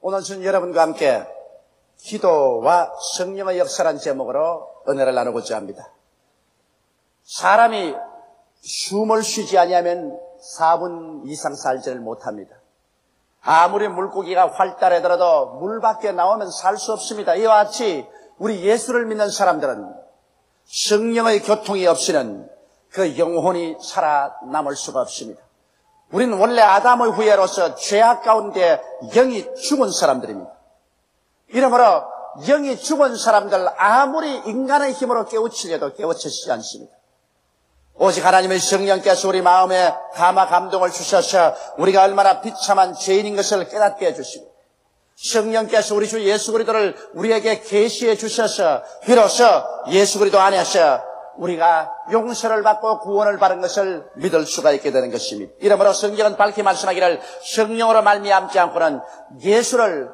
오늘 저는 여러분과 함께 기도와 성령의 역사라는 제목으로 은혜를 나누고자 합니다. 사람이 숨을 쉬지 아니하면 4분 이상 살지를 못합니다. 아무리 물고기가 활달하더라도 물 밖에 나오면 살 수 없습니다. 이와 같이 우리 예수를 믿는 사람들은 성령의 교통이 없이는 그 영혼이 살아남을 수가 없습니다. 우리는 원래 아담의 후예로서 죄악 가운데 영이 죽은 사람들입니다. 이러므로 영이 죽은 사람들 아무리 인간의 힘으로 깨우치려도 깨우치지 않습니다. 오직 하나님의 성령께서 우리 마음에 감화 감동을 주셔서 우리가 얼마나 비참한 죄인인 것을 깨닫게 해주시고, 성령께서 우리 주 예수 그리스도를 우리에게 계시해 주셔서 비로소 예수 그리스도 안에서 우리가 용서를 받고 구원을 받은 것을 믿을 수가 있게 되는 것입니다. 이러므로 성경은 밝히 말씀하기를 성령으로 말미암지 않고는 예수를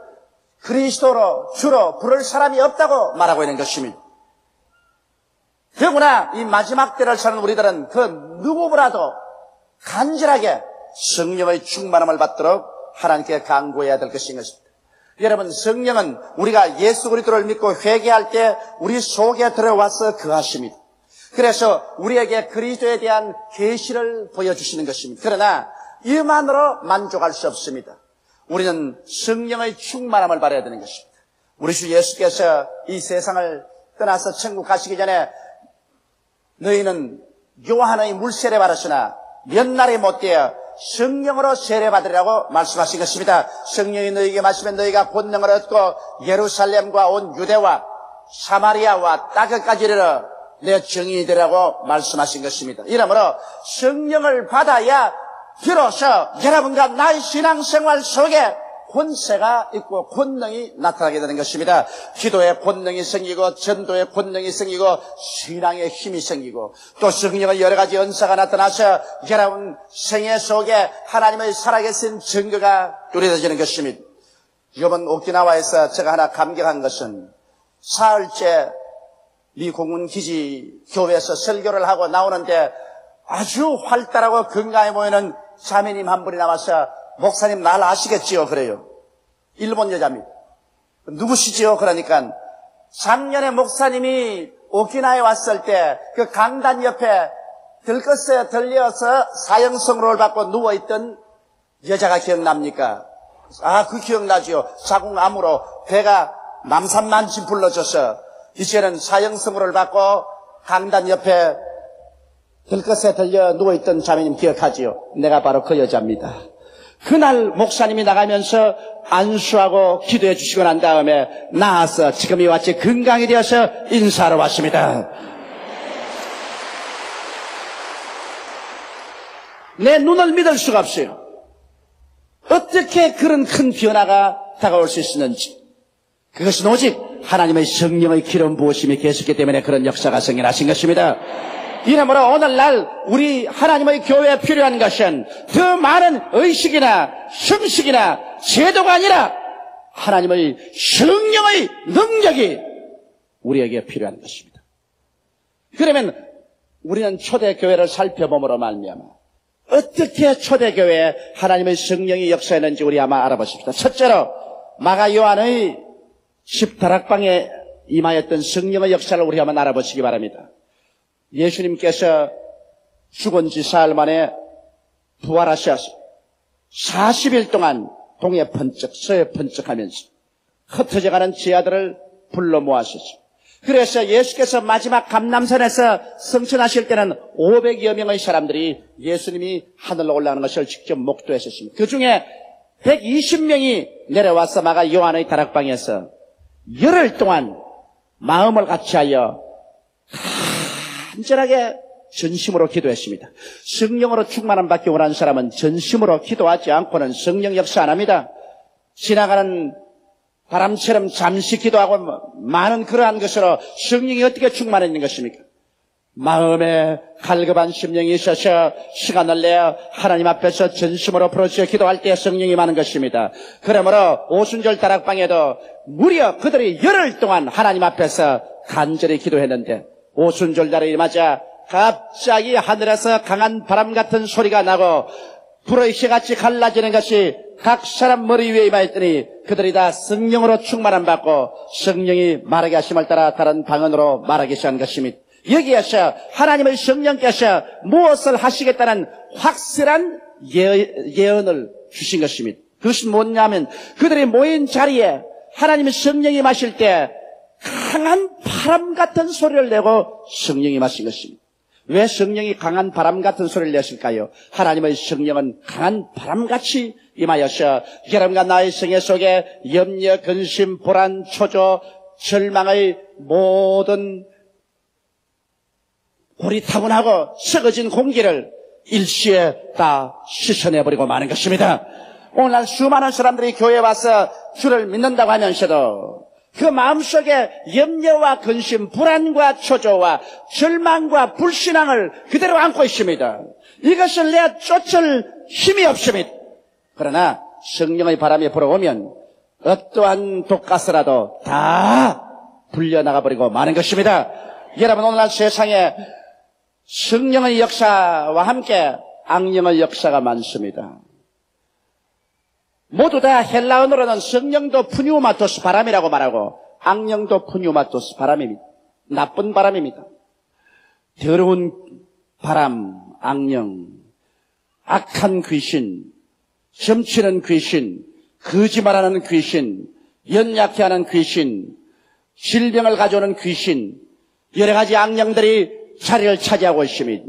그리스도로 주로 부를 사람이 없다고 말하고 있는 것입니다. 더구나 이 마지막 때를 사는 우리들은 그 누구보다도 간절하게 성령의 충만함을 받도록 하나님께 간구해야 될 것인 것입니다. 여러분, 성령은 우리가 예수 그리스도를 믿고 회개할 때 우리 속에 들어와서 거하십니다. 그래서 우리에게 그리스도에 대한 계시를 보여주시는 것입니다. 그러나 이만으로 만족할 수 없습니다. 우리는 성령의 충만함을 받아야 되는 것입니다. 우리 주 예수께서 이 세상을 떠나서 천국 가시기 전에 너희는 요한의 물세례 받았으나 몇 날이 못되어 성령으로 세례받으리라고 말씀하신 것입니다. 성령이 너희에게 마시면 너희가 권능을 얻고 예루살렘과 온 유대와 사마리아와 땅끝까지 이르러 내 증인이 되라고 말씀하신 것입니다. 이러므로 성령을 받아야 비로소 여러분과 나의 신앙생활 속에 권세가 있고 권능이 나타나게 되는 것입니다. 기도의 권능이 생기고 전도의 권능이 생기고 신앙의 힘이 생기고 또 성령의 여러 가지 은사가 나타나서 여러분 생애 속에 하나님의 살아계신 증거가 뚜렷해지는 것입니다. 이번 오키나와에서 제가 하나 감격한 것은 사흘째 미 공군기지 교회에서 설교를 하고 나오는데 아주 활달하고 건강해 보이는 자매님 한 분이 나와서 목사님 날 아시겠지요? 그래요. 일본 여자입니다. 누구시지요? 그러니까 작년에 목사님이 오키나와에 왔을 때 그 강단 옆에 들것에 들려서 사형선고를 받고 누워있던 여자가 기억납니까? 아, 그 기억나지요. 자궁암으로 배가 남산만치 불러져서 이제는 사형선고를 받고 강단 옆에 들것에 들려 누워있던 자매님 기억하지요? 내가 바로 그 여자입니다. 그날 목사님이 나가면서 안수하고 기도해 주시고 난 다음에 나와서 지금 이와 같이 건강이 되어서 인사하러 왔습니다. 내 눈을 믿을 수가 없어요. 어떻게 그런 큰 변화가 다가올 수 있었는지. 그것은 오직 하나님의 성령의 기름 부으심이 계셨기 때문에 그런 역사가 생겨나신 것입니다. 이러므로 오늘날 우리 하나님의 교회에 필요한 것은 더 많은 의식이나 형식이나 제도가 아니라 하나님의 성령의 능력이 우리에게 필요한 것입니다. 그러면 우리는 초대교회를 살펴봄으로 말미암아 어떻게 초대교회에 하나님의 성령이 역사했는지 우리 아마 알아보십시다. 첫째로 마가 요한의 10다락방에 임하였던 성령의 역사를 우리 한번 알아보시기 바랍니다. 예수님께서 죽은 지 사흘 만에 부활하셔서 40일 동안 동해 번쩍 서해 번쩍하면서 흩어져가는 제자들을 불러 모았었죠. 그래서 예수께서 마지막 감람산에서 성천하실 때는 500여 명의 사람들이 예수님이 하늘로 올라가는 것을 직접 목도했었습니다. 그 중에 120명이 내려와서 마가 요한의 다락방에서 열흘 동안 마음을 같이하여 간절하게 전심으로 기도했습니다. 성령으로 충만함 받기 원하는 사람은 전심으로 기도하지 않고는 성령 역사 안 합니다. 지나가는 바람처럼 잠시 기도하고 많은 그러한 것으로 성령이 어떻게 충만해지는 것입니까? 마음에 갈급한 심령이 있어서 시간을 내어 하나님 앞에서 전심으로 부르짖어 기도할 때 성령이 많은 것입니다. 그러므로 오순절 다락방에도 무려 그들이 열흘 동안 하나님 앞에서 간절히 기도했는데 오순절 날이 맞아 갑자기 하늘에서 강한 바람 같은 소리가 나고 불의 쇠같이 갈라지는 것이 각 사람 머리 위에 임하였더니 그들이 다 성령으로 충만함 받고 성령이 말하게 하심을 따라 다른 방언으로 말하기 시작한 것입니다. 여기에서 하나님의 성령께서 무엇을 하시겠다는 확실한 예언을 주신 것입니다. 그것은 뭐냐면 그들이 모인 자리에 하나님의 성령이 마실 때 강한 바람 같은 소리를 내고 성령이 마신 것입니다. 왜 성령이 강한 바람 같은 소리를 내실까요? 하나님의 성령은 강한 바람같이 임하여서 여러분과 나의 생애 속에 염려, 근심, 불안, 초조, 절망의 모든 고리타분하고 썩어진 공기를 일시에 다 씻어내버리고 마는 것입니다. 오늘날 수많은 사람들이 교회에 와서 주를 믿는다고 하면서도 그 마음속에 염려와 근심, 불안과 초조와 절망과 불신앙을 그대로 안고 있습니다. 이것을 내가 쫓을 힘이 없습니다. 그러나 성령의 바람이 불어오면 어떠한 독가스라도 다 불려나가버리고 마는 것입니다. 여러분, 오늘날 세상에 성령의 역사와 함께 악령의 역사가 많습니다. 모두 다 헬라어로는 성령도 푸뉴마토스 바람이라고 말하고 악령도 푸뉴마토스 바람입니다. 나쁜 바람입니다. 더러운 바람, 악령, 악한 귀신, 점치는 귀신, 거짓말하는 귀신, 연약해 하는 귀신, 질병을 가져오는 귀신, 여러 가지 악령들이 자리를 차지하고 있습니다.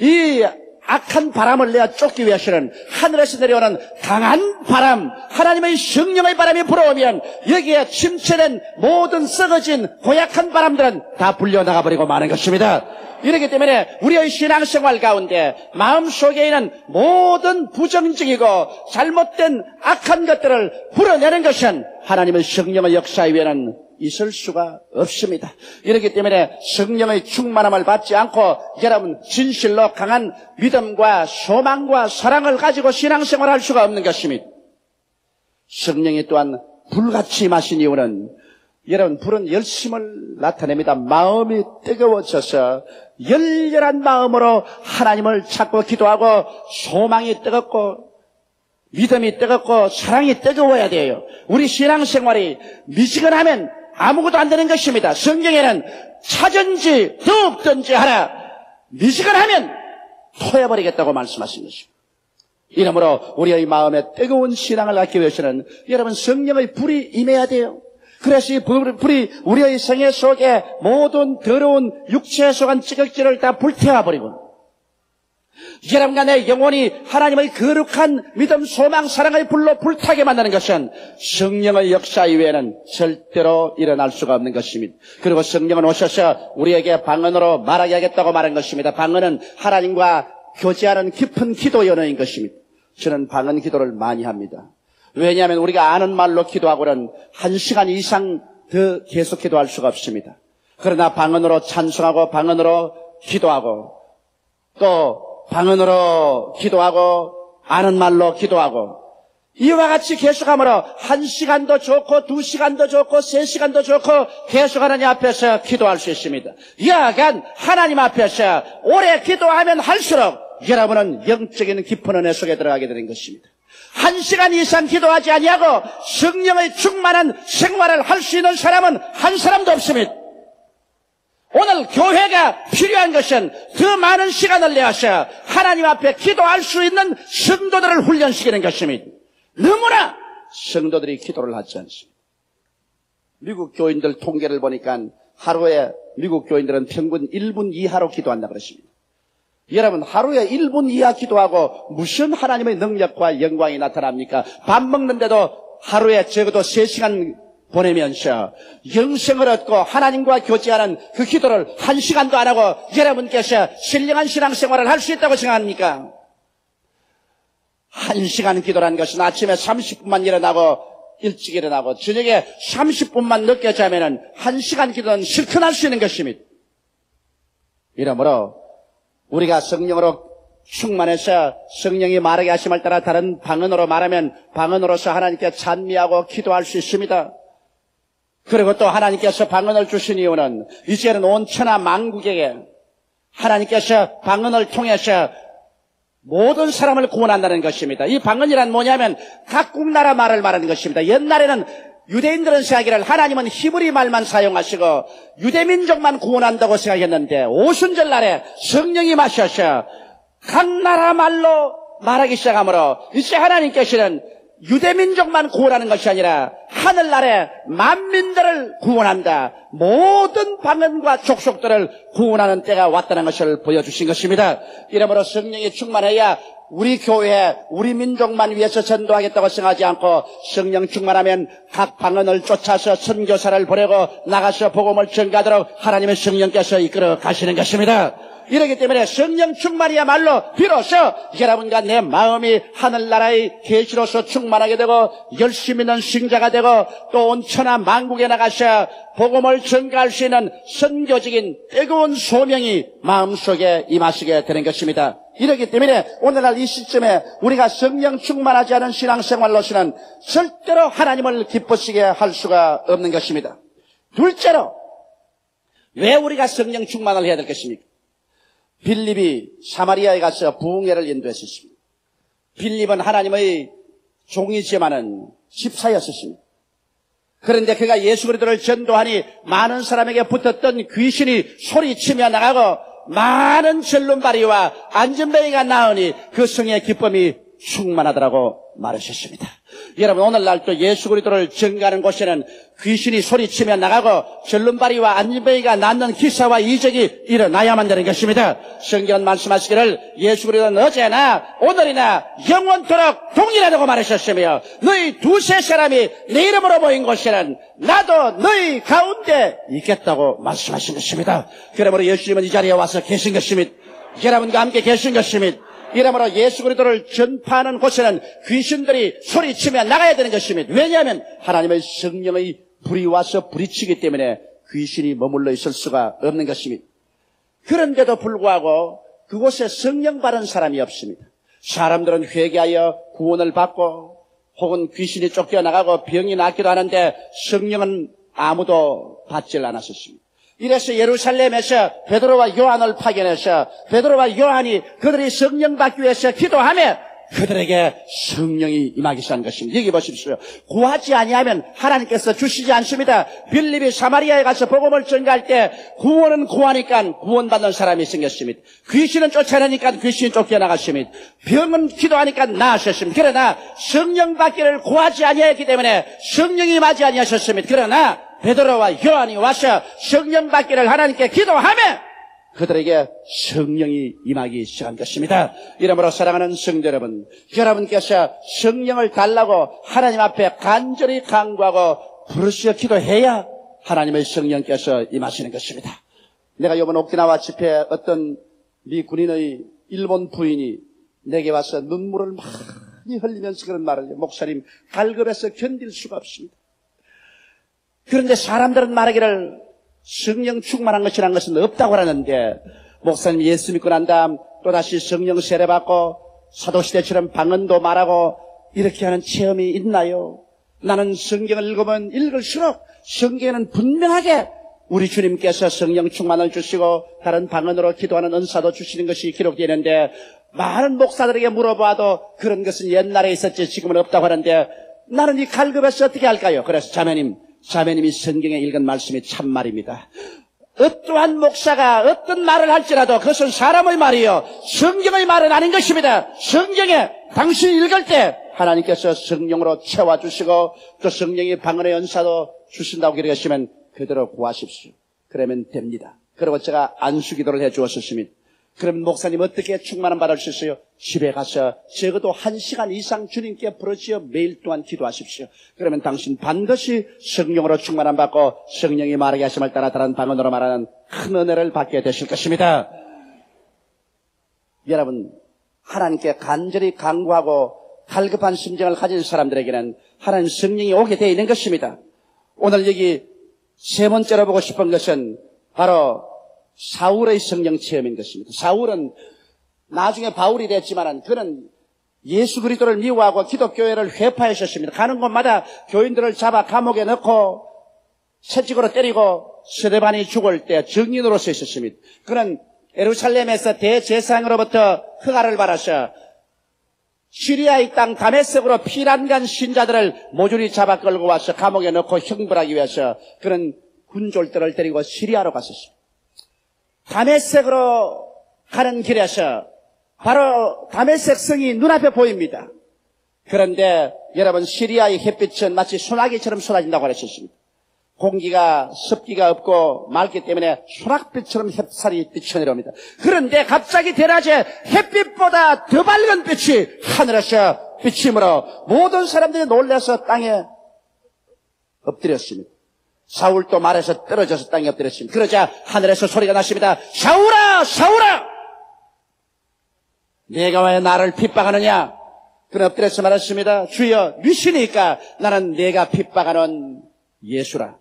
이 악한 바람을 내가 쫓기 위해서는 하늘에서 내려오는 강한 바람, 하나님의 성령의 바람이 불어오면 여기에 침체된 모든 썩어진 고약한 바람들은 다 불려나가버리고 마는 것입니다. 이렇기 때문에 우리의 신앙생활 가운데 마음속에 있는 모든 부정적이고 잘못된 악한 것들을 불어내는 것은 하나님의 성령의 역사 위에는 있을 수가 없습니다. 이렇기 때문에 성령의 충만함을 받지 않고 여러분 진실로 강한 믿음과 소망과 사랑을 가지고 신앙생활을 할 수가 없는 것입니다. 성령이 또한 불같이 마신 이유는 여러분 불은 열심을 나타냅니다. 마음이 뜨거워져서 열렬한 마음으로 하나님을 찾고 기도하고 소망이 뜨겁고 믿음이 뜨겁고 사랑이 뜨거워야 돼요. 우리 신앙생활이 미지근하면 아무것도 안 되는 것입니다. 성경에는 차든지 덥든지 하라 미지근하면 토해버리겠다고 말씀하신 것입니다. 이러므로 우리의 마음에 뜨거운 신앙을 갖기 위해서는 여러분 성령의 불이 임해야 돼요. 그래서 이 불이 우리의 생애 속에 모든 더러운 육체에 속한 찌꺼기를 다 불태워버리고 여러분과 내 영혼이 하나님의 거룩한 믿음, 소망, 사랑의 불로 불타게 만드는 것은 성령의 역사 이외에는 절대로 일어날 수가 없는 것입니다. 그리고 성령은 오셔서 우리에게 방언으로 말하게 하겠다고 말한 것입니다. 방언은 하나님과 교제하는 깊은 기도 연어인 것입니다. 저는 방언 기도를 많이 합니다. 왜냐하면 우리가 아는 말로 기도하고는 1시간 이상 더 계속 기도할 수가 없습니다. 그러나 방언으로 찬송하고 방언으로 기도하고 또 방언으로 기도하고 아는 말로 기도하고 이와 같이 계속함으로 1시간도 좋고 2시간도 좋고 3시간도 좋고 계속 하나님 앞에서 기도할 수 있습니다. 여하간 하나님 앞에서 오래 기도하면 할수록 여러분은 영적인 깊은 은혜 속에 들어가게 되는 것입니다. 1시간 이상 기도하지 아니하고 성령의 충만한 생활을 할 수 있는 사람은 한 사람도 없습니다. 오늘 교회가 필요한 것은 더 많은 시간을 내어서 하나님 앞에 기도할 수 있는 성도들을 훈련시키는 것입니다. 너무나 성도들이 기도를 하지 않습니다. 미국 교인들 통계를 보니까 하루에 미국 교인들은 평균 1분 이하로 기도한다고 그러십니다. 여러분 하루에 1분 이하 기도하고 무슨 하나님의 능력과 영광이 나타납니까? 밥 먹는데도 하루에 적어도 3시간 보내면서 영생을 얻고 하나님과 교제하는 그 기도를 1시간도 안 하고 여러분께서 신령한 신앙생활을 할 수 있다고 생각합니까? 1시간 기도라는 것은 아침에 30분만 일어나고 일찍 일어나고 저녁에 30분만 늦게 자면은 1시간 기도는 실컷 할 수 있는 것입니다. 이러므로 우리가 성령으로 충만해서 성령이 말하게 하심을 따라 다른 방언으로 말하면 방언으로서 하나님께 찬미하고 기도할 수 있습니다. 그리고 또 하나님께서 방언을 주신 이유는 이제는 온 천하 만국에게 하나님께서 방언을 통해서 모든 사람을 구원한다는 것입니다. 이 방언이란 뭐냐면 각국 나라 말을 말하는 것입니다. 옛날에는 유대인들은 생각하기를 하나님은 히브리 말만 사용하시고 유대민족만 구원한다고 생각했는데 오순절 날에 성령이 마셔서 각 나라 말로 말하기 시작하므로 이제 하나님께서는 유대민족만 구원하는 것이 아니라 하늘나라의 만민들을 구원한다. 모든 방언과 족속들을 구원하는 때가 왔다는 것을 보여주신 것입니다. 이러므로 성령이 충만해야 우리 교회, 우리 민족만 위해서 전도하겠다고 생각하지 않고 성령 충만하면 각 방언을 쫓아서 선교사를 보내고 나가서 복음을 전가하도록 하나님의 성령께서 이끌어 가시는 것입니다. 이러기 때문에 성령 충만이야말로 비로소 여러분과 내 마음이 하늘나라의 계시로서 충만하게 되고 열심 있는 신자가 되고 또 온 천하 만국에 나가서 복음을 전가할 수 있는 선교적인 뜨거운 소명이 마음속에 임하시게 되는 것입니다. 이렇기 때문에 오늘날 이 시점에 우리가 성령 충만하지 않은 신앙생활로서는 절대로 하나님을 기쁘시게 할 수가 없는 것입니다. 둘째로 왜 우리가 성령 충만을 해야 될 것입니까? 빌립이 사마리아에 가서 부흥회를 인도했었습니다. 빌립은 하나님의 종이지만은 집사였었습니다. 그런데 그가 예수 그리스도를 전도하니 많은 사람에게 붙었던 귀신이 소리치며 나가고 많은 절름발이와 안전뱅이가 나으니 그 성의 기쁨이 충만하더라고 말하셨습니다. 여러분 오늘날 또 예수 그리스도를 전가하는 곳에는 귀신이 소리치며 나가고 절름발이와 안전뱅이가 낫는 기사와 이적이 일어나야만 되는 것입니다. 성경은 말씀하시기를 예수 그리스도는 어제나 오늘이나 영원토록 동일하다고 말하셨으며 너희 두세 사람이 내 이름으로 모인 곳에는 나도 너희 가운데 있겠다고 말씀하신 것입니다. 그러므로 예수님은 이 자리에 와서 계신 것입니다. 여러분과 함께 계신 것입니다. 이러므로 예수 그리스도를 전파하는 곳에는 귀신들이 소리치며 나가야 되는 것입니다. 왜냐하면 하나님의 성령의 불이 와서 부딪히기 때문에 귀신이 머물러 있을 수가 없는 것입니다. 그런데도 불구하고 그곳에 성령 받은 사람이 없습니다. 사람들은 회개하여 구원을 받고 혹은 귀신이 쫓겨나가고 병이 낫기도 하는데 성령은 아무도 받질 않았었습니다. 이래서 예루살렘에서 베드로와 요한을 파견해서 베드로와 요한이 그들이 성령 받기 위해서 기도하며 그들에게 성령이 임하기 시작한 것입니다. 여기 보십시오. 구하지 아니하면 하나님께서 주시지 않습니다. 빌립이 사마리아에 가서 복음을 전가할 때 구원은 구하니까 구원받는 사람이 생겼습니다. 귀신은 쫓아내니까 귀신이 쫓겨나갔습니다. 병은 기도하니까 나으셨습니다. 그러나 성령 받기를 구하지 아니했기 때문에 성령이 임하지 아니하셨습니다. 그러나 베드로와 요한이 와서 성령 받기를 하나님께 기도하며 그들에게 성령이 임하기 시작한 것입니다. 이러므로 사랑하는 성도 여러분, 여러분께서 성령을 달라고 하나님 앞에 간절히 간구하고 부르시어 기도해야 하나님의 성령께서 임하시는 것입니다. 내가 이번 오키나와 집회에 어떤 미 군인의 일본 부인이 내게 와서 눈물을 많이 흘리면서 그런 말을 해요. 목사님, 갈급해서 견딜 수가 없습니다. 그런데 사람들은 말하기를 성령 충만한 것이라는 것은 없다고 하는데 목사님 예수 믿고 난 다음 또다시 성령 세례받고 사도시대처럼 방언도 말하고 이렇게 하는 체험이 있나요? 나는 성경을 읽으면 읽을수록 성경에는 분명하게 우리 주님께서 성령 충만을 주시고 다른 방언으로 기도하는 은사도 주시는 것이 기록되어 있는데 많은 목사들에게 물어봐도 그런 것은 옛날에 있었지 지금은 없다고 하는데 나는 이 갈급해서 어떻게 할까요? 그래서 자매님이 성경에 읽은 말씀이 참말입니다. 어떠한 목사가 어떤 말을 할지라도 그것은 사람의 말이요 성경의 말은 아닌 것입니다. 성경에 당신이 읽을 때 하나님께서 성령으로 채워주시고 또 성령이 방언의 은사도 주신다고 기록하시면 그대로 구하십시오. 그러면 됩니다. 그리고 제가 안수기도를 해주었습니다. 그럼 목사님 어떻게 충만함 받을 수 있어요? 집에 가서 적어도 1시간 이상 주님께 부르시어 매일 동안 기도하십시오. 그러면 당신 반드시 성령으로 충만함 받고 성령이 말하게 하심을 따라 다른 방언으로 말하는 큰 은혜를 받게 되실 것입니다. 여러분, 하나님께 간절히 간구하고 갈급한 심정을 가진 사람들에게는 하나님 성령이 오게 되어 있는 것입니다. 오늘 여기 세 번째로 보고 싶은 것은 바로 사울의 성령 체험인 것입니다. 사울은 나중에 바울이 됐지만 그는 예수 그리스도를 미워하고 기독교회를 회파하셨습니다. 가는 곳마다 교인들을 잡아 감옥에 넣고 채찍으로 때리고 스데반이 죽을 때 증인으로서 있었습니다. 그는 예루살렘에서 대제사장으로부터 허가를 받아서 시리아의 땅 다메섹으로 피난간 신자들을 모조리 잡아 끌고 와서 감옥에 넣고 형벌하기 위해서 그런 군졸들을 데리고 시리아로 갔었습니다. 다메섹으로 가는 길에서 바로 다메섹 성이 눈앞에 보입니다. 그런데 여러분, 시리아의 햇빛은 마치 소나기처럼 쏟아진다고 그랬었습니다. 공기가 습기가 없고 맑기 때문에 소낙빛처럼 햇살이 비쳐내려옵니다. 그런데 갑자기 대낮에 햇빛보다 더 밝은 빛이 하늘에서 비치므로 모든 사람들이 놀라서 땅에 엎드렸습니다. 사울도 말에서 떨어져서 땅에 엎드렸습니다. 그러자 하늘에서 소리가 났습니다. 사울아, 사울아, 내가 왜 나를 핍박하느냐? 그는 엎드려서 말했습니다. 주여, 미시니까 나는 내가 핍박하는 예수라.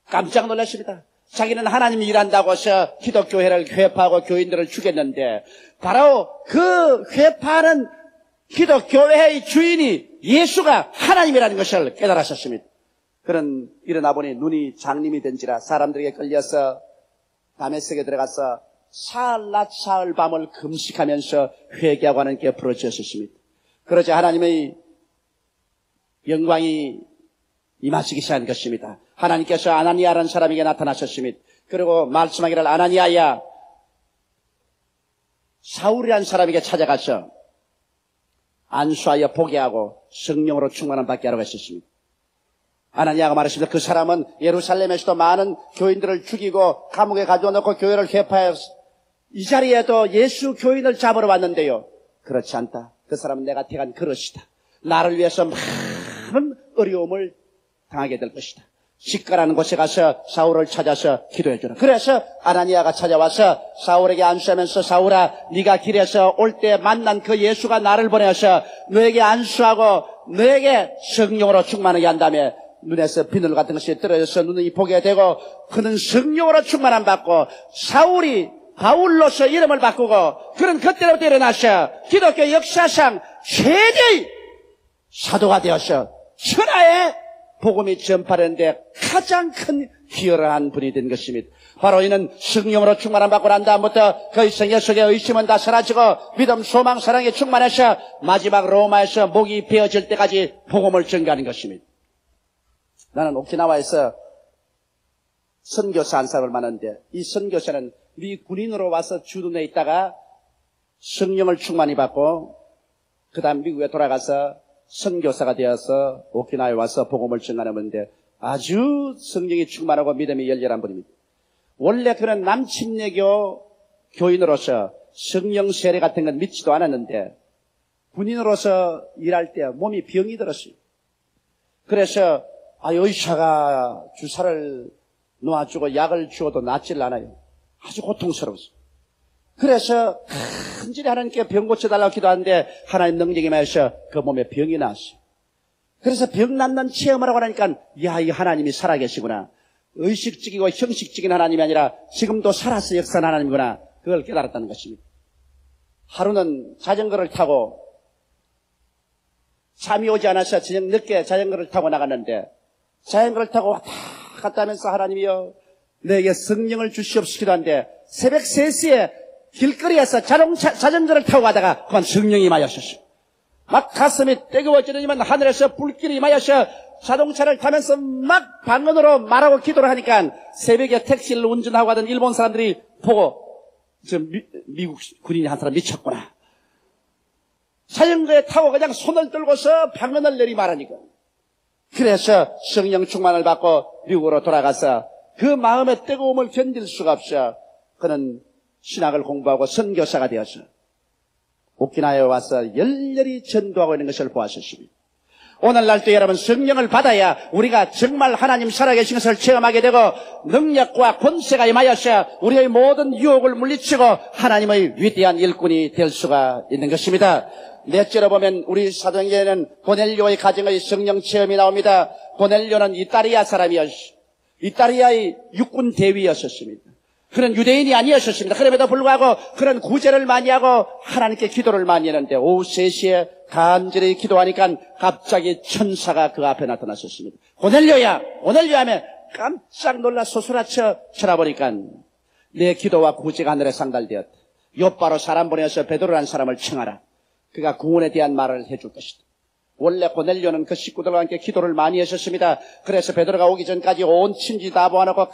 깜짝 놀랐습니다. 자기는 하나님이 일한다고 해서 기독교회를 회파하고 교인들을 죽였는데 바로 그 회파하는 기독교회의 주인이 예수가 하나님이라는 것을 깨달았었습니다. 그는 일어나 보니 눈이 장님이 된지라 사람들에게 끌려서 다메섹에 들어가서 사흘 낮 사흘 밤을 금식하면서 회개하고 하는 게 부러졌었습니다. 그러자 하나님의 영광이 임하시기 시작한 것입니다. 하나님께서 아나니아라는 사람에게 나타나셨습니다. 그리고 말씀하기를 아나니아야, 사울이라는 사람에게 찾아가서 안수하여 보게 하고 성령으로 충만함 받게 하라고 했었습니다. 아나니아가 말했습니다. 그 사람은 예루살렘에서도 많은 교인들을 죽이고 감옥에 가져놓고 교회를 회파해서 이 자리에도 예수 교인을 잡으러 왔는데요. 그렇지 않다. 그 사람은 내가 택한 그릇이다. 나를 위해서 많은 어려움을 당하게 될 것이다. 시가라는 곳에 가서 사울을 찾아서 기도해 주라. 그래서 아나니아가 찾아와서 사울에게 안수하면서 사울아, 네가 길에서 올 때 만난 그 예수가 나를 보내서 너에게 안수하고 너에게 성령으로 충만하게 한 다음에 눈에서 비늘 같은 것이 떨어져서 눈이 보게 되고 그는 성령으로 충만함 받고 사울이 바울로서 이름을 바꾸고 그는 그때부터 일어나서 기독교 역사상 최대의 사도가 되어서 천하에 복음이 전파되는데 가장 큰 기여를 한 분이 된 것입니다. 바로 이는 성령으로 충만함 받고 난 다음부터 그의 생애 속에 의심은 다 사라지고 믿음, 소망, 사랑에 충만해서 마지막 로마에서 목이 베어질 때까지 복음을 전가하는 것입니다. 나는 오키나와에서 선교사 한 사람을 만났는데 이 선교사는 미 군인으로 와서 주둔해 있다가 성령을 충만히 받고 그 다음 미국에 돌아가서 선교사가 되어서 오키나와에 와서 복음을 전하는데 아주 성령이 충만하고 믿음이 열렬한 분입니다. 원래 그는 남침례교 교인으로서 성령 세례 같은 건 믿지도 않았는데 군인으로서 일할 때 몸이 병이 들었어요. 그래서 의사가 주사를 놓아주고 약을 주어도 낫질 않아요. 아주 고통스러웠어요. 그래서 간절히 하나님께 병 고쳐달라고 기도하는데 하나님 능력이 임하셔서 그 몸에 병이 나왔어요. 그래서 병 낫는 체험을 하고 나니까 이 하나님이 살아계시구나. 의식적이고 형식적인 하나님이 아니라 지금도 살아서 역사하는 하나님이구나. 그걸 깨달았다는 것입니다. 하루는 자전거를 타고 잠이 오지 않아서 저녁 늦게 자전거를 타고 나갔는데 자전거를 타고 왔다 갔다 하면서 하나님이여 내게 성령을 주시옵시기도 한데 새벽 3시에 길거리에서 자전거를 타고 가다가 그만 성령이 임하셨어요. 막 가슴이 뜨거워지더니만 하늘에서 불길이 임하셔서 자동차를 타면서 막 방언으로 말하고 기도를 하니까 새벽에 택시를 운전하고 가던 일본 사람들이 보고 저 미국 군인이 한 사람 미쳤구나. 자전거에 타고 그냥 손을 들고서 방언을 내리말하니까. 그래서 성령 충만을 받고 미국으로 돌아가서 그 마음의 뜨거움을 견딜 수가 없어 그는 신학을 공부하고 선교사가 되어서 오키나와에 와서 열렬히 전도하고 있는 것을 보았습니다. 오늘날도 여러분 성령을 받아야 우리가 정말 하나님 살아계신 것을 체험하게 되고 능력과 권세가 임하여서 우리의 모든 유혹을 물리치고 하나님의 위대한 일꾼이 될 수가 있는 것입니다. 넷째로 보면 우리 사도행전에는 고넬료의 가정의 성령 체험이 나옵니다. 고넬료는 이탈리아 사람이었습니다. 이탈리아의 육군 대위였었습니다. 그는 유대인이 아니었었습니다. 그럼에도 불구하고 그는 구제를 많이 하고 하나님께 기도를 많이 했는데 오후 3시에 간절히 기도하니까 갑자기 천사가 그 앞에 나타났었습니다. 고넬료야, 고넬료야 하며 깜짝 놀라 소스라쳐 쳐다보니까 내 기도와 구제가 하늘에 상달되었다. 욥바로 사람 보내서 베드로라는 사람을 청하라. 그가 구원에 대한 말을 해줄 것이다. 원래 고넬료는 그 식구들과 함께 기도를 많이 하셨습니다. 그래서 베드로가 오기 전까지 온 친지 다 모아놓고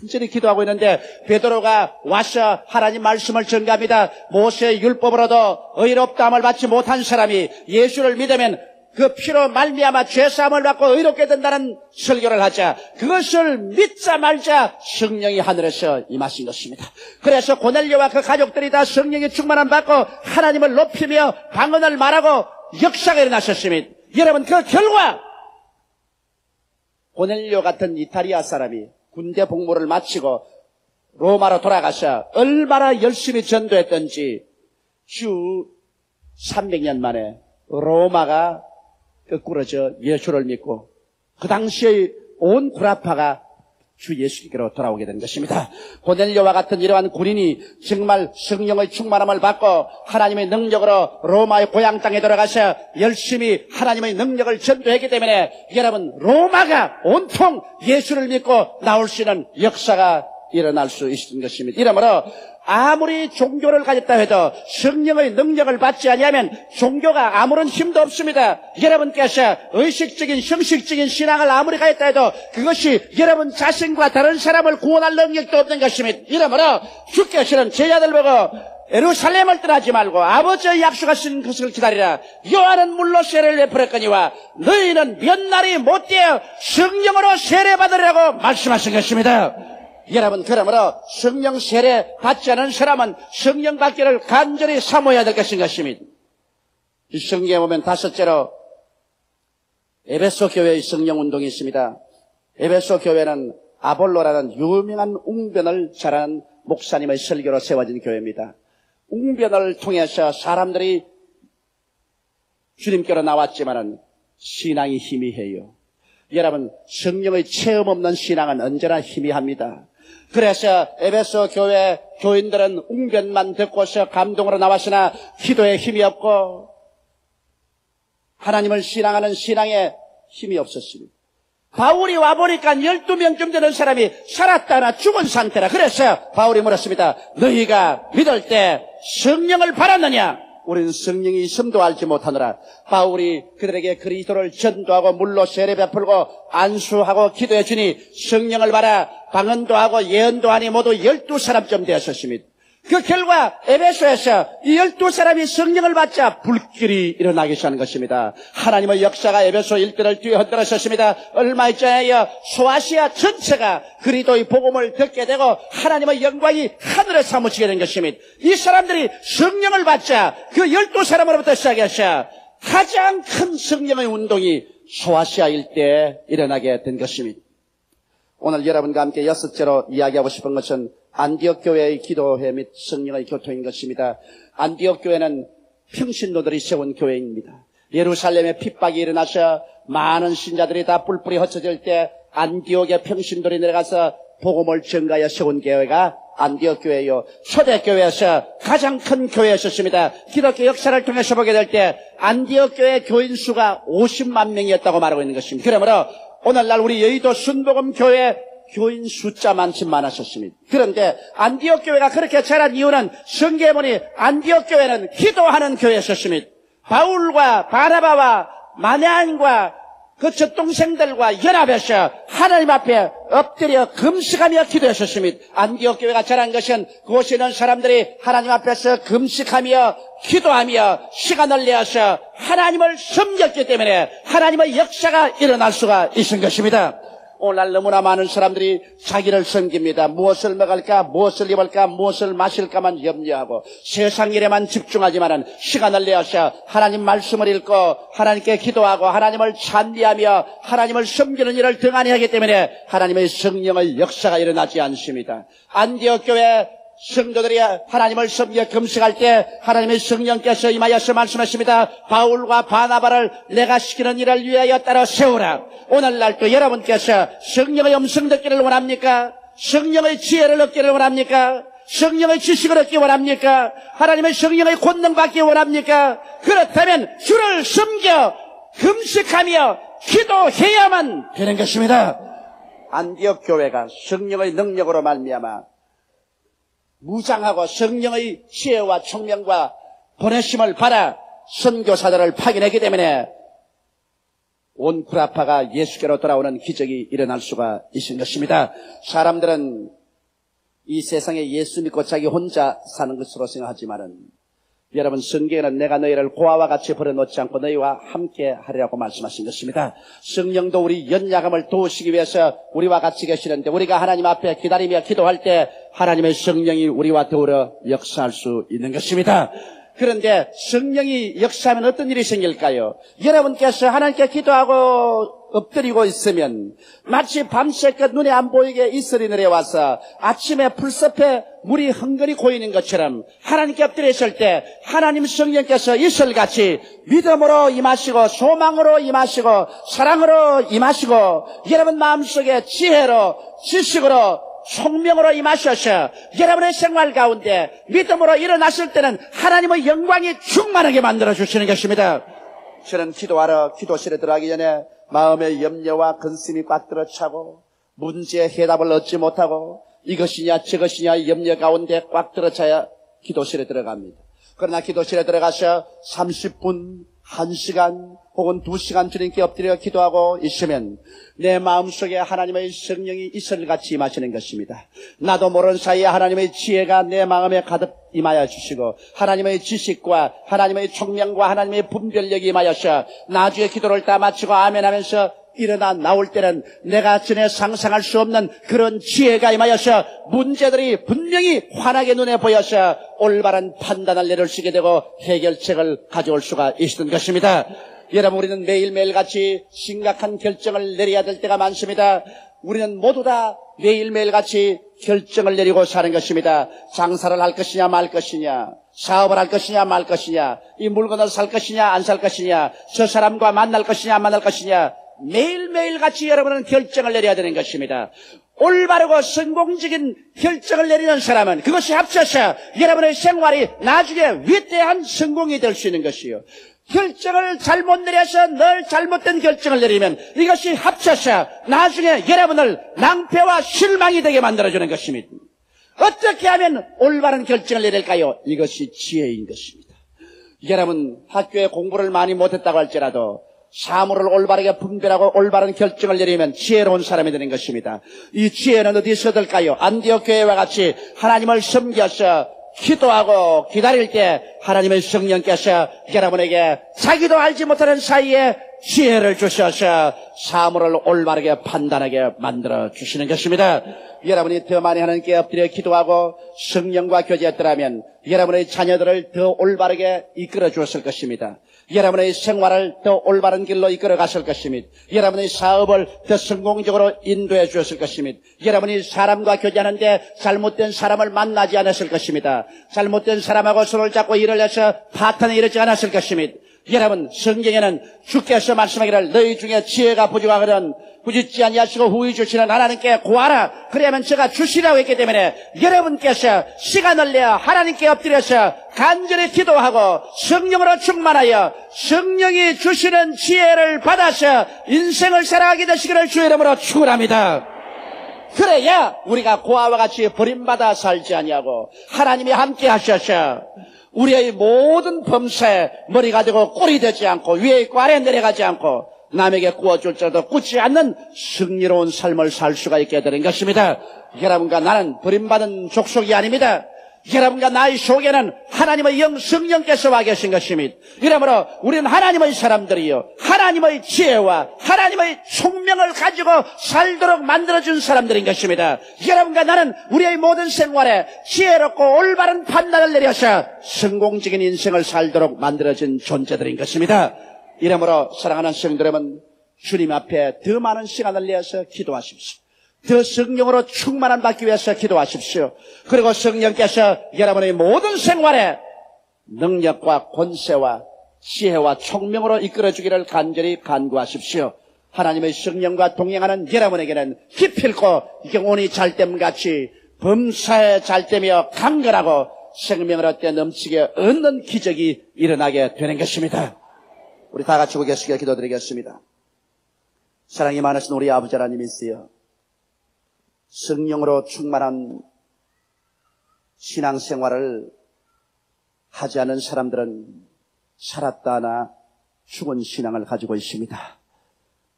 간절히 기도하고 있는데 베드로가 와서 하나님 말씀을 전가합니다. 모세의 율법으로도 의롭다함을 받지 못한 사람이 예수를 믿으면 그 피로 말미암아 죄사함을 받고 의롭게 된다는 설교를 하자 그것을 믿자 말자 성령이 하늘에서 임하신 것입니다. 그래서 고넬료와 그 가족들이 다 성령의 충만함 받고 하나님을 높이며 방언을 말하고 역사가 일어나셨습니다. 여러분, 그 결과 고넬료 같은 이탈리아 사람이 군대 복무를 마치고 로마로 돌아가서 얼마나 열심히 전도했던지 주 300년 만에 로마가 거꾸로져 예수를 믿고 그 당시의 온 구라파가 주 예수께로 돌아오게 된 것입니다. 고넬료와 같은 이러한 군인이 정말 성령의 충만함을 받고 하나님의 능력으로 로마의 고향 땅에 들어가서 열심히 하나님의 능력을 전도했기 때문에 여러분 로마가 온통 예수를 믿고 나올 수 있는 역사가 일어날 수 있는 것입니다. 이러므로 아무리 종교를 가졌다 해도 성령의 능력을 받지 아니하면 종교가 아무런 힘도 없습니다. 여러분께서 의식적인 형식적인 신앙을 아무리 가졌다 해도 그것이 여러분 자신과 다른 사람을 구원할 능력도 없는 것입니다. 이러므로 주께서는 제자들 보고 예루살렘을 떠나지 말고 아버지의 약속하신 것을 기다리라. 요한은 물로 세례를 베풀었거니와 너희는 몇 날이 못되어 성령으로 세례받으라고 말씀하신 것입니다. 여러분, 그러므로 성령 세례 받지 않은 사람은 성령 받기를 간절히 사모해야 될 것입니다. 이 성경에 보면 다섯째로 에베소 교회의 성령 운동이 있습니다. 에베소 교회는 아볼로라는 유명한 웅변을 잘하는 목사님의 설교로 세워진 교회입니다. 웅변을 통해서 사람들이 주님께로 나왔지만은 신앙이 희미해요. 여러분, 성령의 체험 없는 신앙은 언제나 희미합니다. 그래서 에베소 교회 교인들은 웅변만 듣고서 감동으로 나왔으나 기도에 힘이 없고 하나님을 신앙하는 신앙에 힘이 없었습니다. 바울이 와보니까 12명쯤 되는 사람이 살았다나 죽은 상태라. 그래서 바울이 물었습니다. 너희가 믿을 때 성령을 받았느냐? 우리는 성령이 있음도 알지 못하노라. 바울이 그들에게 그리스도를 전도하고 물로 세례 베풀고 안수하고 기도해 주니 성령을 받아 방언도 하고 예언도 하니 모두 12사람쯤 되었습니다. 그 결과 에베소에서 이 12사람이 성령을 받자 불길이 일어나기 시작하는 것입니다. 하나님의 역사가 에베소 일대를 뒤에 흔들었습니다. 얼마 전에요 소아시아 전체가 그리스도의 복음을 듣게 되고 하나님의 영광이 하늘에 사무치게 된 것입니다. 이 사람들이 성령을 받자 그 12사람으로부터 시작해서 가장 큰 성령의 운동이 소아시아 일대에 일어나게 된 것입니다. 오늘 여러분과 함께 6째로 이야기하고 싶은 것은 안디옥 교회의 기도회 및 성령의 교통인 것입니다. 안디옥 교회는 평신도들이 세운 교회입니다. 예루살렘에 핍박이 일어나서 많은 신자들이 다 뿔뿔이 흩어질 때 안디옥의 평신도들이 내려가서 복음을 전가하여 세운 교회가 안디옥 교회요. 초대교회에서 가장 큰 교회였습니다. 기독교 역사를 통해서 보게 될 때 안디옥 교회 교인 수가 50만 명이었다고 말하고 있는 것입니다. 그러므로 오늘날 우리 여의도 순복음 교회 교인 숫자만큼 많았었습니다. 그런데 안디옥 교회가 그렇게 자란 이유는 성경에 보니 안디옥 교회는 기도하는 교회였습니다. 바울과 바나바와 마네안과 그 젖동생들과 연합해서 하나님 앞에 엎드려 금식하며 기도했었습니다. 안디옥 교회가 자란 것은 그곳에 있는 사람들이 하나님 앞에서 금식하며 기도하며 시간을 내어서 하나님을 섬겼기 때문에 하나님의 역사가 일어날 수가 있은 것입니다. 오늘날 너무나 많은 사람들이 자기를 섬깁니다. 무엇을 먹을까, 무엇을 입을까, 무엇을 마실까만 염려하고 세상 일에만 집중하지만은 시간을 내어서 하나님 말씀을 읽고 하나님께 기도하고 하나님을 찬미하며 하나님을 섬기는 일을 등한히 하기 때문에 하나님의 성령의 역사가 일어나지 않습니다. 안디옥 교회 성도들이 하나님을 섬겨 금식할 때 하나님의 성령께서 임하여서 말씀하십니다. 바울과 바나바를 내가 시키는 일을 위하여 따라 세우라. 오늘날도 여러분께서 성령의 음성 듣기를 원합니까? 성령의 지혜를 얻기를 원합니까? 성령의 지식을 얻기 원합니까? 하나님의 성령의 권능 받기 원합니까? 그렇다면 주를 섬겨 금식하며 기도해야만 되는 것입니다. 안디옥 교회가 성령의 능력으로 말미암아 무장하고 성령의 지혜와 총명과 보내심을 받아 선교사들을 파견했기 때문에 온 구라파가 예수께로 돌아오는 기적이 일어날 수가 있는 것입니다. 사람들은 이 세상에 예수 믿고 자기 혼자 사는 것으로 생각하지만은 여러분, 성경에는 내가 너희를 고아와 같이 버려놓지 않고 너희와 함께 하리라고 말씀하신 것입니다. 성령도 우리 연약함을 도우시기 위해서 우리와 같이 계시는데, 우리가 하나님 앞에 기다리며 기도할 때 하나님의 성령이 우리와 더불어 역사할 수 있는 것입니다. 그런데 성령이 역사하면 어떤 일이 생길까요? 여러분께서 하나님께 기도하고 엎드리고 있으면 마치 밤새껏 눈에 안 보이게 이슬이 내려와서 아침에 풀숲에 물이 흥건히 고이는 것처럼 하나님께 엎드려 있을 때 하나님 성령께서 이슬같이 믿음으로 임하시고 소망으로 임하시고 사랑으로 임하시고 여러분 마음속에 지혜로 지식으로 총명으로 임하셔서 여러분의 생활 가운데 믿음으로 일어났을 때는 하나님의 영광이 충만하게 만들어주시는 것입니다. 저는 기도하러 기도실에 들어가기 전에 마음의 염려와 근심이 꽉 들어차고 문제의 해답을 얻지 못하고 이것이냐 저것이냐 염려 가운데 꽉 들어차야 기도실에 들어갑니다. 그러나 기도실에 들어가서 30분, 1시간 혹은 2시간 주님께 엎드려 기도하고 있으면 내 마음속에 하나님의 성령이 이슬같이 임하시는 것입니다. 나도 모르는 사이에 하나님의 지혜가 내 마음에 가득 임하여 주시고 하나님의 지식과 하나님의 총명과 하나님의 분별력이 임하여서 나중에 기도를 다 마치고 아멘 하면서 일어나 나올 때는 내가 전에 상상할 수 없는 그런 지혜가 임하여서 문제들이 분명히 환하게 눈에 보여서 올바른 판단을 내릴 수 있게 되고 해결책을 가져올 수가 있었던 것입니다. 여러분, 우리는 매일매일 같이 심각한 결정을 내려야 될 때가 많습니다. 우리는 모두 다 매일매일 같이 결정을 내리고 사는 것입니다. 장사를 할 것이냐 말 것이냐, 사업을 할 것이냐 말 것이냐, 이 물건을 살 것이냐 안 살 것이냐, 저 사람과 만날 것이냐 안 만날 것이냐, 매일매일 같이 여러분은 결정을 내려야 되는 것입니다. 올바르고 성공적인 결정을 내리는 사람은 그것이 합쳐서 여러분의 생활이 나중에 위대한 성공이 될 수 있는 것이요. 결정을 잘못 내려서 늘 잘못된 결정을 내리면 이것이 합쳐서 나중에 여러분을 낭패와 실망이 되게 만들어주는 것입니다. 어떻게 하면 올바른 결정을 내릴까요? 이것이 지혜인 것입니다. 여러분, 학교에 공부를 많이 못했다고 할지라도 사물을 올바르게 분별하고 올바른 결정을 내리면 지혜로운 사람이 되는 것입니다. 이 지혜는 어디서 얻을까요? 안디옥 교회와 같이 하나님을 섬겨서 기도하고 기다릴 때 하나님의 성령께서 여러분에게 자기도 알지 못하는 사이에 지혜를 주셔서 사물을 올바르게 판단하게 만들어 주시는 것입니다. 여러분이 더 많이 하나님께 엎드려 기도하고 성령과 교제했더라면 여러분의 자녀들을 더 올바르게 이끌어 주었을 것입니다. 여러분의 생활을 더 올바른 길로 이끌어 갔을 것입니다. 여러분의 사업을 더 성공적으로 인도해 주었을 것입니다. 여러분이 사람과 교제하는데 잘못된 사람을 만나지 않았을 것입니다. 잘못된 사람하고 손을 잡고 일을 해서 파탄에 이르지 않았을 것입니다. 여러분, 성경에는 주께서 말씀하기를 너희 중에 지혜가 부족하거든 부짓지 아니하시고 후히 주시는 하나님께 구하라. 그러면 제가 주시라고 했기 때문에 여러분께서 시간을 내어 하나님께 엎드려서 간절히 기도하고 성령으로 충만하여 성령이 주시는 지혜를 받아서 인생을 살아가게 되시기를 주의 이름으로 축원합니다. 그래야 우리가 고아와 같이 버림받아 살지 아니하고 하나님이 함께 하셔서 우리의 모든 범사에 머리가 되고 꼴이 되지 않고 위에 있고 아래에 내려가지 않고 남에게 구워줄지라도 굳지 않는 승리로운 삶을 살 수가 있게 되는 것입니다. 여러분과 나는 버림받은 족속이 아닙니다. 여러분과 나의 속에는 하나님의 영 성령께서 와 계신 것입니다. 이러므로 우리는 하나님의 사람들이요 하나님의 지혜와 하나님의 총명을 가지고 살도록 만들어준 사람들인 것입니다. 여러분과 나는 우리의 모든 생활에 지혜롭고 올바른 판단을 내려서 성공적인 인생을 살도록 만들어진 존재들인 것입니다. 이러므로 사랑하는 성도 여러분, 주님 앞에 더 많은 시간을 내어서 기도하십시오. 더 성령으로 충만한 받기 위해서 기도하십시오. 그리고 성령께서 여러분의 모든 생활에 능력과 권세와 지혜와 총명으로 이끌어주기를 간절히 간구하십시오. 하나님의 성령과 동행하는 여러분에게는 기필코 영혼이 잘됨같이 범사에 잘되며 강건하고 생명을 얻게 넘치게 얻는 기적이 일어나게 되는 것입니다. 우리 다 같이 고개숙여 기도드리겠습니다. 사랑이 많으신 우리 아버지 하나님이시여, 성령으로 충만한 신앙생활을 하지 않은 사람들은 살았다 하나 죽은 신앙을 가지고 있습니다.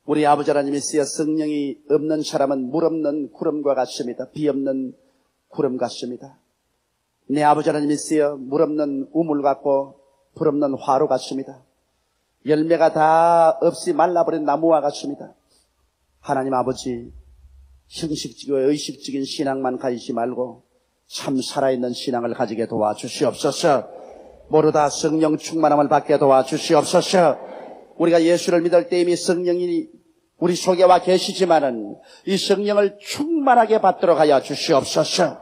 우리 아버지 하나님이 쓰여 성령이 없는 사람은 물 없는 구름과 같습니다. 비 없는 구름 같습니다. 내 아버지 하나님이 쓰여 물 없는 우물 같고 불 없는 화로 같습니다. 열매가 다 없이 말라버린 나무와 같습니다. 하나님 아버지, 형식적이고 의식적인 신앙만 가지지 말고 참 살아있는 신앙을 가지게 도와주시옵소서. 모두 성령 충만함을 받게 도와주시옵소서. 우리가 예수를 믿을 때 이미 성령이 우리 속에 와 계시지만은 이 성령을 충만하게 받도록 하여 주시옵소서.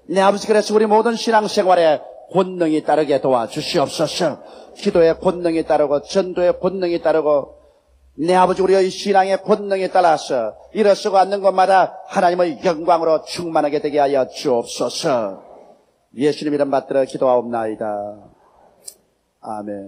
내 아버지, 그래서 우리 모든 신앙생활에 권능이 따르게 도와주시옵소서. 기도의 권능이 따르고 전도의 권능이 따르고 내 아버지, 우리의 신앙의 권능에 따라서 일어서고 앉는 것마다 하나님의 영광으로 충만하게 되게 하여 주옵소서. 예수님 이름 받들어 기도하옵나이다. 아멘.